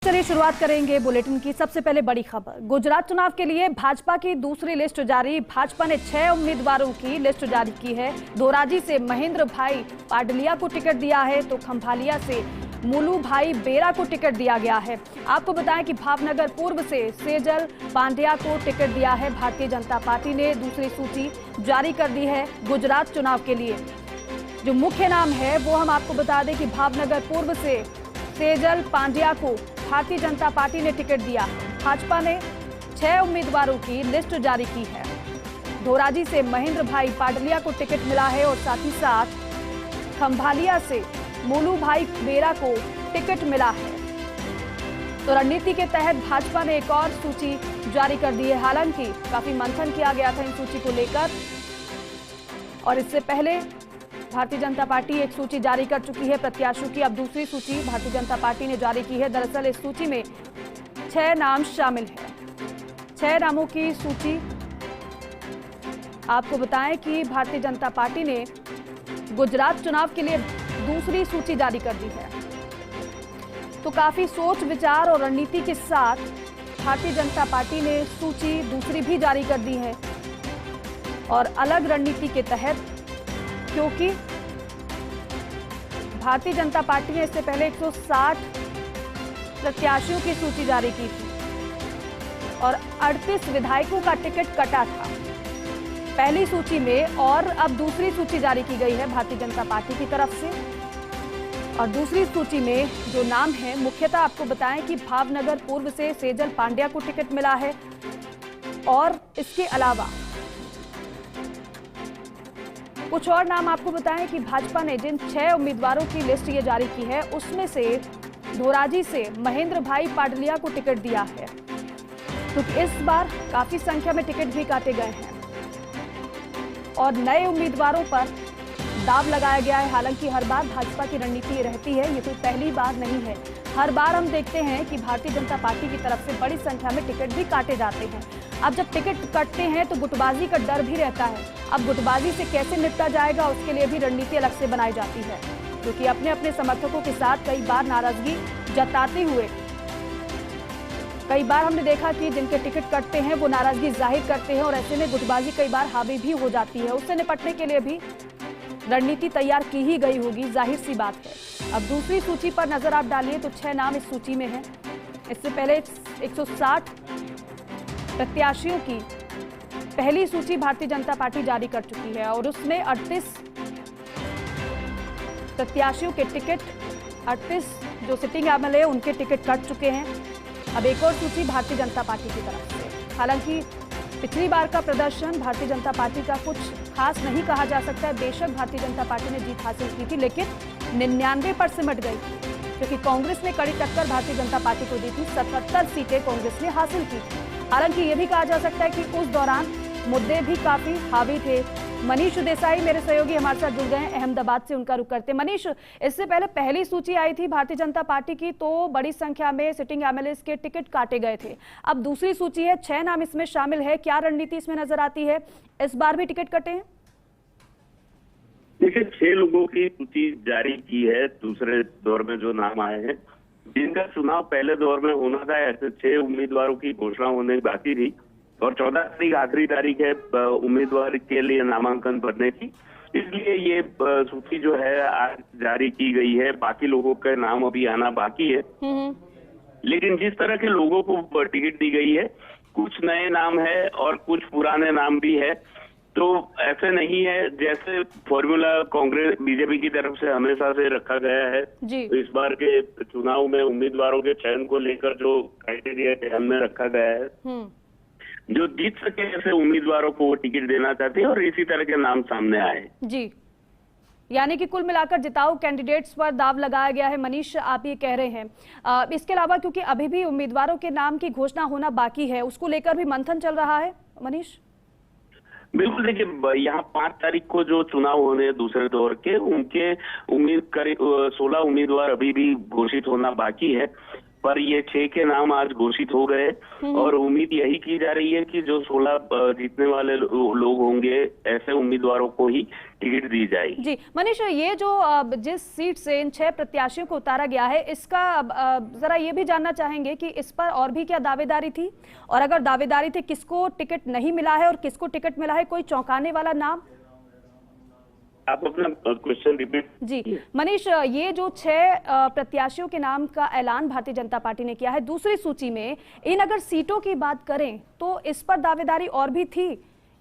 चलिए शुरुआत करेंगे बुलेटिन की। सबसे पहले बड़ी खबर, गुजरात चुनाव के लिए भाजपा की दूसरी लिस्ट जारी। भाजपा ने 6 उम्मीदवारों की लिस्ट जारी की है। धोराजी से महेंद्र भाई पाडलिया को टिकट दिया है, तो खंभालिया से मुलू भाई बेरा को टिकट दिया गया है। आपको बताएं कि भावनगर पूर्व से सेजल पांड्या को टिकट दिया है। भारतीय जनता पार्टी ने दूसरी सूची जारी कर दी है गुजरात चुनाव के लिए। जो मुख्य नाम है वो हम आपको बता दें कि भावनगर पूर्व से सेजल पांड्या को भारतीय जनता पार्टी ने टिकट दिया। भाजपा ने 6 उम्मीदवारों की लिस्ट जारी की है। धोराजी से महेंद्र भाई पाडलिया को टिकट मिला है और साथ ही साथ खंभालिया से मुलू भाई बेरा को टिकट मिला है। तो रणनीति के तहत भाजपा ने एक और सूची जारी कर दी है। हालांकि काफी मंथन किया गया था इन सूची को लेकर, और इससे पहले भारतीय जनता पार्टी एक सूची जारी कर चुकी है प्रत्याशियों की। अब दूसरी सूची भारतीय जनता पार्टी ने जारी की है। दरअसल इस सूची में 6 नाम शामिल हैं। 6 नामों की सूची आपको बताएं कि भारतीय जनता पार्टी ने गुजरात चुनाव के लिए दूसरी सूची जारी कर दी है। तो काफी सोच विचार और रणनीति के साथ भारतीय जनता पार्टी ने सूची दूसरी भी जारी कर दी है, और अलग रणनीति के तहत, क्योंकि भारतीय जनता पार्टी ने इससे पहले 160 प्रत्याशियों की सूची जारी की थी और 38 विधायकों का टिकट कटा था पहली सूची में, और अब दूसरी सूची जारी की गई है भारतीय जनता पार्टी की तरफ से। और दूसरी सूची में जो नाम है, मुख्यतः आपको बताएं कि भावनगर पूर्व से सेजल पांड्या को टिकट मिला है, और इसके अलावा कुछ और नाम आपको बताएं कि भाजपा ने जिन 6 उम्मीदवारों की लिस्ट ये जारी की है, उसमें से धोराजी से महेंद्र भाई पाडलिया को टिकट दिया है, क्योंकि तो इस बार काफी संख्या में टिकट भी काटे गए हैं और नए उम्मीदवारों पर दाव लगाया गया है। हालांकि हर बार भाजपा की रणनीति रहती है, ये कोई पहली बार नहीं है। हर बार हम देखते हैं कि भारतीय जनता पार्टी की तरफ से बड़ी संख्या में टिकट भी काटे जाते हैं। अब जब टिकट कटते हैं तो गुटबाजी का डर भी रहता है। अब गुटबाजी से कैसे निपटा जाएगा, उसके लिए भी रणनीति अलग से बनाई जाती है, क्योंकि अपने अपने समर्थकों के साथ कई बार नाराजगी जताते हुए कई बार हमने देखा कि जिनके टिकट कटते हैं वो नाराजगी जाहिर करते हैं, और ऐसे में गुटबाजी कई बार हावी भी हो जाती है। उससे निपटने के लिए भी रणनीति तैयार की ही गई होगी, जाहिर सी बात है। अब दूसरी सूची पर नजर आप डालिए तो 6 नाम इस सूची में हैं। इससे पहले 160 प्रत्याशियों की पहली सूची भारतीय जनता पार्टी जारी कर चुकी है, और उसमें 38 प्रत्याशियों के टिकट, 38 जो सिटिंग एमएलए उनके टिकट कट चुके हैं। अब एक और सूची भारतीय जनता पार्टी की तरफ से। हालांकि पिछली बार का प्रदर्शन भारतीय जनता पार्टी का कुछ खास नहीं कहा जा सकता है। बेशक भारतीय जनता पार्टी ने जीत हासिल की थी, लेकिन 99 पर सिमट गई थी, क्योंकि कांग्रेस ने कड़ी टक्कर भारतीय जनता पार्टी को दी थी। 77 सीटें कांग्रेस ने हासिल की थी। हालांकि ये भी कहा जा सकता है कि उस दौरान मुद्दे भी काफी हावी थे। मनीष देसाई मेरे सहयोगी हमारे साथ जुड़ गए हैं अहमदाबाद से, उनका रुख करते। मनीष, इससे पहले पहली सूची आई थी भारतीय जनता पार्टी की, तो बड़ी संख्या में सिटिंग एमएलए के टिकट काटे गए थे। अब दूसरी सूची है, 6 नाम इसमें शामिल है। क्या रणनीति इसमें नजर आती है? इस बार भी टिकट कटे हैं? देखिए, 6 लोगों की सूची जारी की है दूसरे दौर में जो नाम आए हैं, जिनका चुनाव पहले दौर में होना था। ऐसे 6 उम्मीदवारों की घोषणा होने बाकी थी, और 14 तारीख आखिरी तारीख है उम्मीदवार के लिए नामांकन भरने की। इसलिए ये सूची जो है आज जारी की गई है। बाकी लोगों के नाम अभी आना बाकी है, लेकिन जिस तरह के लोगों को टिकट दी गई है, कुछ नए नाम है और कुछ पुराने नाम भी है। तो ऐसे नहीं है जैसे फॉर्मूला कांग्रेस बीजेपी की तरफ से हमेशा से रखा गया है। तो इस बार के चुनाव में उम्मीदवारों के चयन को लेकर जो क्राइटेरिया ध्यान में रखा गया है, जो जीत सके ऐसे उम्मीदवारों को वो टिकट देना चाहते हैं, और इसी तरह के नाम सामने आए जी। यानी कि कुल मिलाकर जिताऊ कैंडिडेट्स पर दाव लगाया गया है, मनीष आप ये कह रहे हैं। इसके अलावा क्योंकि अभी भी उम्मीदवारों के नाम की घोषणा होना बाकी है, उसको लेकर भी मंथन चल रहा है मनीष? बिल्कुल, देखिए, यहाँ 5 तारीख को जो चुनाव होने हैं दूसरे दौर के, उनके 16 उम्मीदवार अभी भी घोषित होना बाकी है। पर ये 6 के नाम आज घोषित हो गए और उम्मीद यही की जा रही है कि जो 16 जीतने वाले लोग होंगे, ऐसे उम्मीदवारों को ही टिकट दी जाएगी। जी मनीष, ये जो जिस सीट से इन 6 प्रत्याशियों को उतारा गया है, इसका जरा ये भी जानना चाहेंगे कि इस पर और भी क्या दावेदारी थी, और अगर दावेदारी थी किसको टिकट नहीं मिला है और किसको टिकट मिला है, कोई चौंकाने वाला नाम? आप अपना क्वेश्चन रिपीट। जी मनीष, ये जो 6 प्रत्याशियों के नाम का ऐलान भारतीय जनता पार्टी ने किया है, दूसरी सूची में इन अगर सीटों की बात करें तो इस पर दावेदारी और भी थी,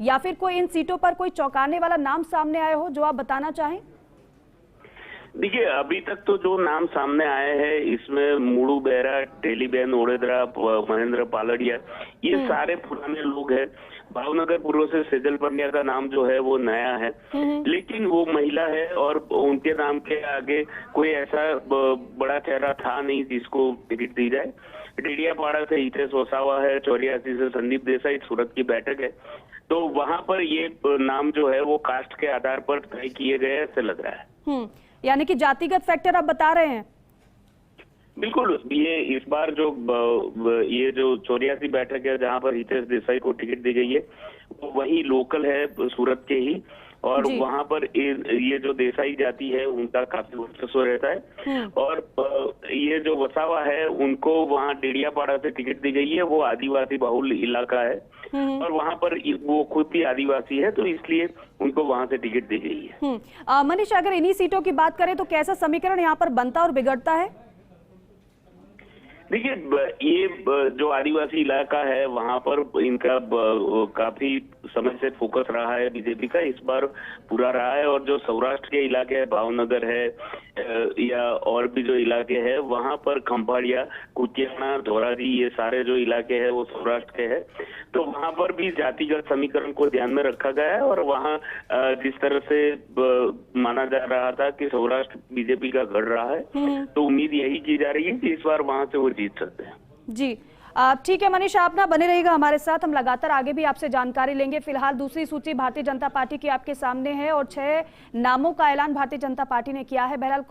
या फिर कोई इन सीटों पर कोई चौंकाने वाला नाम सामने आए हो जो आप बताना चाहें? देखिए, अभी तक तो जो नाम सामने आए हैं इसमें मुड़ू बेरा, टेलीबेन ओडेदरा, महेंद्र पालड़िया, ये सारे पुराने लोग हैं। भावनगर पूर्व से सेजल पंड्या का नाम जो है वो नया है, लेकिन वो महिला है और उनके नाम के आगे कोई ऐसा बड़ा चेहरा था नहीं जिसको टिकट दी जाए। डेडियापाड़ा से हितेश वसावा है, 84 से संदीप देसाई, सूरत की बैठक है, तो वहां पर ये नाम जो है वो कास्ट के आधार पर तय किए गए ऐसे लग रहा है। यानी कि जातिगत फैक्टर आप बता रहे हैं? बिल्कुल, ये इस बार जो ये जो 84 बैठक है जहां पर हितेश देसाई को टिकट दी गई है, वो वही लोकल है, सूरत के ही, और वहां पर ये जो देसाई जाति है उनका काफी वर्चस्व रहता है। और ये जो वसावा है उनको वहां डेडियापाड़ा से टिकट दी गई है, वो आदिवासी बहुल इलाका है और वहां पर वो खुद भी आदिवासी है, तो इसलिए उनको वहां से टिकट दी गई है। मनीष, अगर इन्हीं सीटों की बात करें तो कैसा समीकरण यहाँ पर बनता और बिगड़ता है? देखिए, ये जो आदिवासी इलाका है वहां पर इनका काफी समय से फोकस रहा है बीजेपी का, इस बार पूरा रहा है। और जो सौराष्ट्र के इलाके है, भावनगर है या और भी जो इलाके हैं वहां पर खंभाड़िया, कुतियाना, धोराजी, ये सारे जो इलाके हैं वो सौराष्ट्र के हैं, तो वहां पर भी जातिगत समीकरण को ध्यान में रखा गया है। और वहां जिस तरह से माना जा रहा था कि सौराष्ट्र बीजेपी का गढ़ रहा है, तो उम्मीद यही की जा रही है कि इस बार वहां से वो जीत सकते हैं। जी ठीक है मनीष, आप ना बने रहिएगा हमारे साथ, हम लगातार आगे भी आपसे जानकारी लेंगे। फिलहाल दूसरी सूची भारतीय जनता पार्टी की आपके सामने है और 6 नामों का ऐलान भारतीय जनता पार्टी ने किया है। बहरहाल